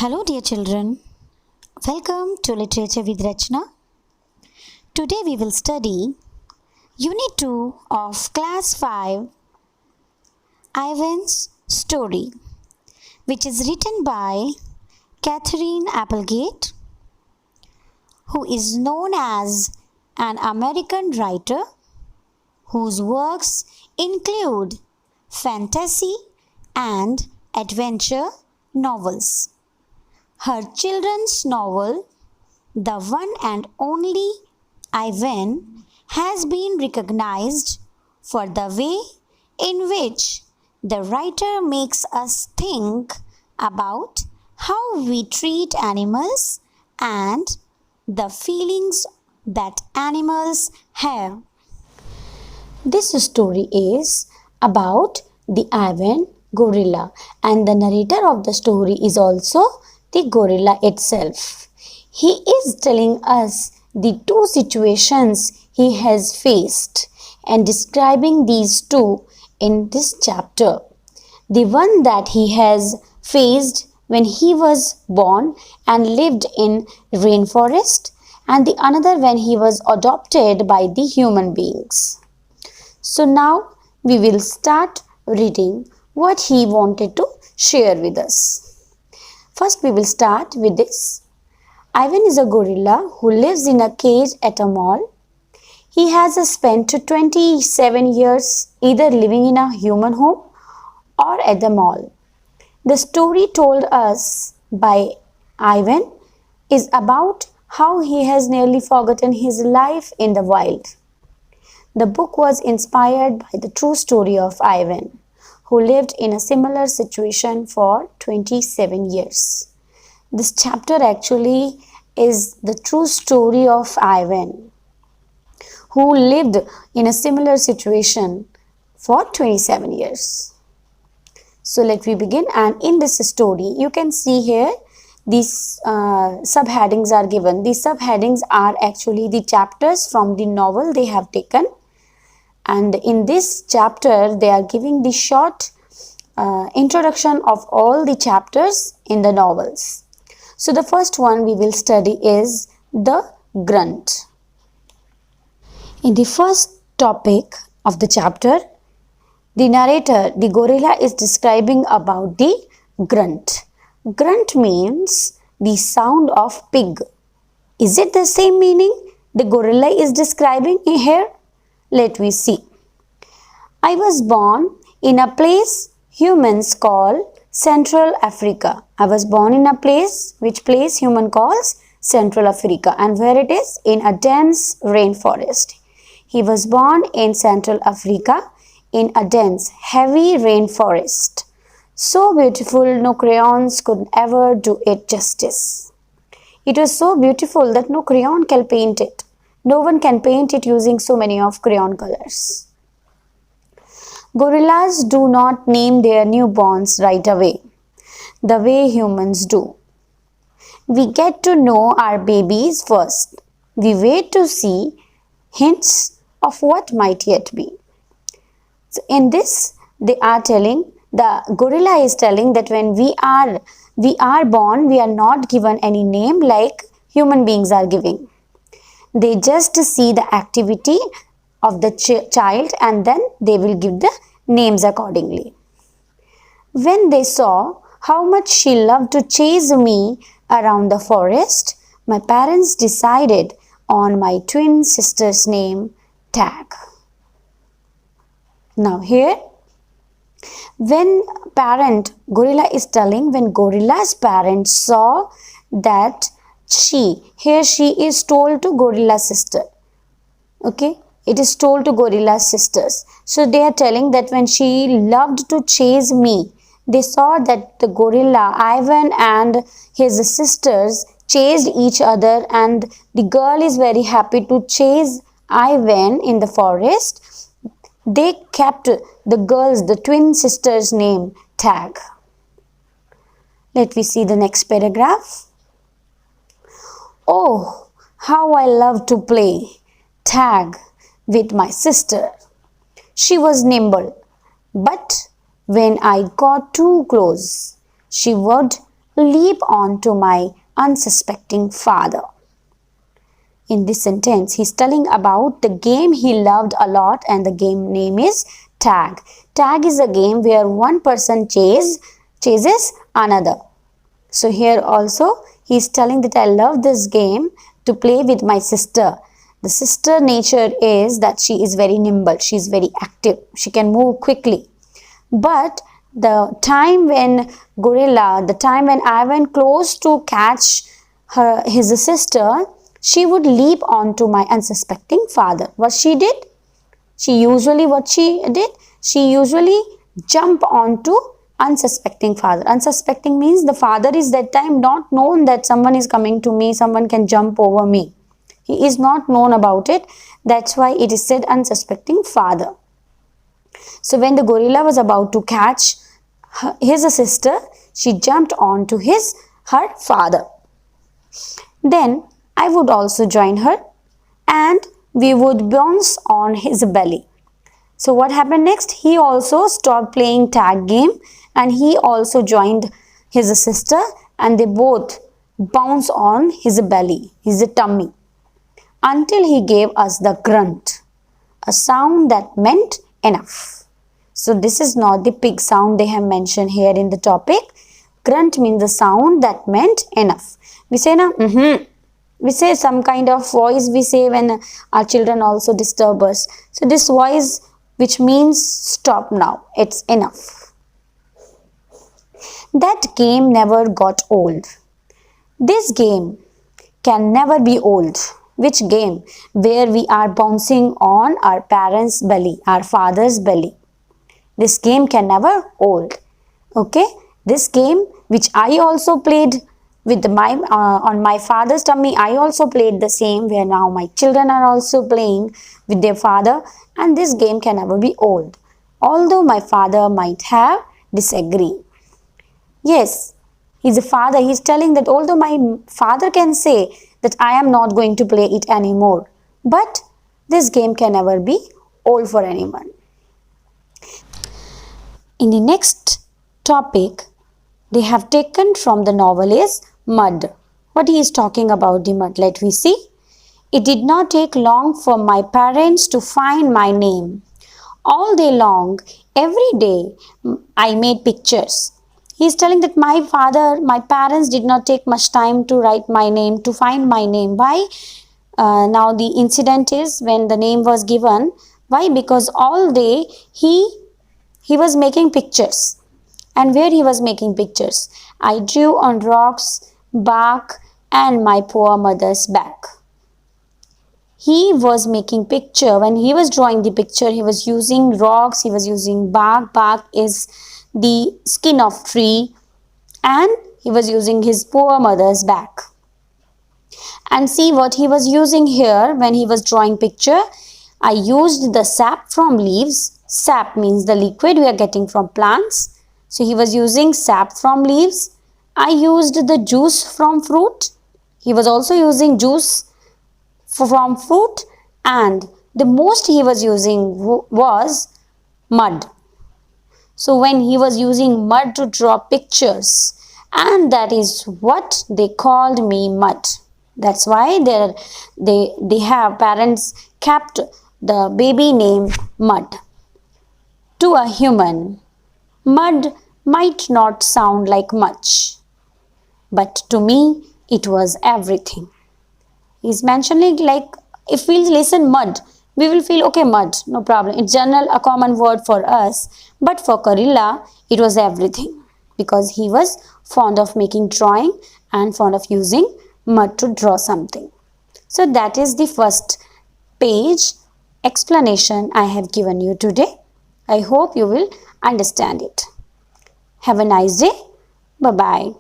Hello, dear children. Welcome to Literature with Rachna. Today we will study Unit 2 of Class 5, Ivan's Story, which is written by Catherine Applegate, who is known as an American writer whose works include fantasy and adventure novels. Her children's novel, The One and Only Ivan, has been recognized for the way in which the writer makes us think about how we treat animals and the feelings that animals have. This story is about the Ivan gorilla, and the narrator of the story is also the gorilla itself. He is telling us the two situations he has faced and describing these two in this chapter. The one that he has faced when he was born and lived in rainforest, and the another when he was adopted by the human beings. So now we will start reading what he wanted to share with us. First, we will start with this. Ivan is a gorilla who lives in a cage at a mall. He has spent 27 years either living in a human home or at the mall. The story told us by Ivan is about how he has nearly forgotten his life in the wild. The book was inspired by the true story of Ivan, who lived in a similar situation for 27 years. This chapter actually is the true story of Ivan, who lived in a similar situation for 27 years. So let me begin, and in this story you can see here these subheadings are given. These subheadings are actually the chapters from the novel they have taken. And in this chapter, they are giving the short introduction of all the chapters in the novels. So the first one we will study is the grunt. In the first topic of the chapter, the narrator, the gorilla, is describing about the grunt. Grunt means the sound of pig. Is it the same meaning the gorilla is describing here? Let me see. I was born in a place humans call Central Africa. I was born in a place, which place human calls Central Africa, and where it is? In a dense rainforest. He was born in Central Africa in a dense, heavy rainforest. So beautiful, no crayons could ever do it justice. It was so beautiful that no crayon can paint it. No one can paint it using so many of crayon colors. Gorillas do not name their newborns right away, the way humans do. We get to know our babies first. We wait to see hints of what might yet be. So in this, the gorilla is telling that when we are born, we are not given any name like human beings are giving. They just see the activity of the child and then they will give the names accordingly. When they saw how much she loved to chase me around the forest, my parents decided on my twin sister's name, Tag. Now here, when gorilla is telling, when gorilla's parents saw that she is told to gorilla's sister. Okay, it is told to gorilla's sisters. So they are telling that when she loved to chase me, they saw that the gorilla Ivan and his sisters chased each other, and the girl is very happy to chase Ivan in the forest. They kept the twin sisters' name Tag. Let me see the next paragraph. Oh, how I love to play tag with my sister. She was nimble, but when I got too close, she would leap onto my unsuspecting father. In this sentence, he's telling about the game he loved a lot, and the game name is tag. Tag is a game where one person chases another. So here also he's telling that I love this game to play with my sister. The sister nature is that she is very nimble, she is very active, she can move quickly. But the time when I went close to catch his sister, she would leap onto my unsuspecting father. What she did? She usually jump onto unsuspecting father. Unsuspecting means the father is that time not known that someone is coming to me, someone can jump over me. He is not known about it. That's why it is said unsuspecting father. So when the gorilla was about to catch his sister, she jumped onto her father. Then I would also join her and we would bounce on his belly. So what happened next? He also stopped playing tag game and he also joined his sister, and they both bounce on his belly, his tummy, until he gave us the grunt, a sound that meant enough. So this is not the pig sound they have mentioned here in the topic. Grunt means the sound that meant enough. We say na, we say some kind of voice we say when our children also disturb us. So this voice which means stop now, it's enough. That game never got old. This game can never be old. Which game? Where we are bouncing on our parents' belly, our father's belly. This game can never old. Okay, this game which I also played with on my father's tummy, I also played the same, where now my children are also playing with their father, and this game can never be old. Although my father might have disagreed. Yes, he's a father. He's telling that although my father can say that I am not going to play it anymore, but this game can never be old for anyone. In the next topic, they have taken from the novel is mud. What he is talking about the mud? Let me see. It did not take long for my parents to find my name. All day long, every day, I made pictures. He is telling that my parents did not take much time to write my name, to find my name. Why? Now the incident is when the name was given. Why? Because all day he was making pictures. And where he was making pictures? I drew on rocks, bark, and my poor mother's back. He was making picture. When he was drawing the picture, he was using rocks, he was using bark. Bark is the skin of tree, and he was using his poor mother's back. And see what he was using here when he was drawing picture. I used the sap from leaves. Sap means the liquid we are getting from plants. So he was using sap from leaves. I used the juice from fruit. He was also using juice from fruit, and the most he was using was mud. So when he was using mud to draw pictures, and that is what they called me mud. That's why they have parents kept the baby name Mud. To a human, mud might not sound like much, but to me it was everything. He's mentioning like if we listen mud, we will feel okay, mud, no problem. It's general, a common word for us, but for Gorilla it was everything, because he was fond of making drawing and fond of using mud to draw something. So that is the first page explanation I have given you today. I hope you will understand it. Have a nice day. Bye-bye.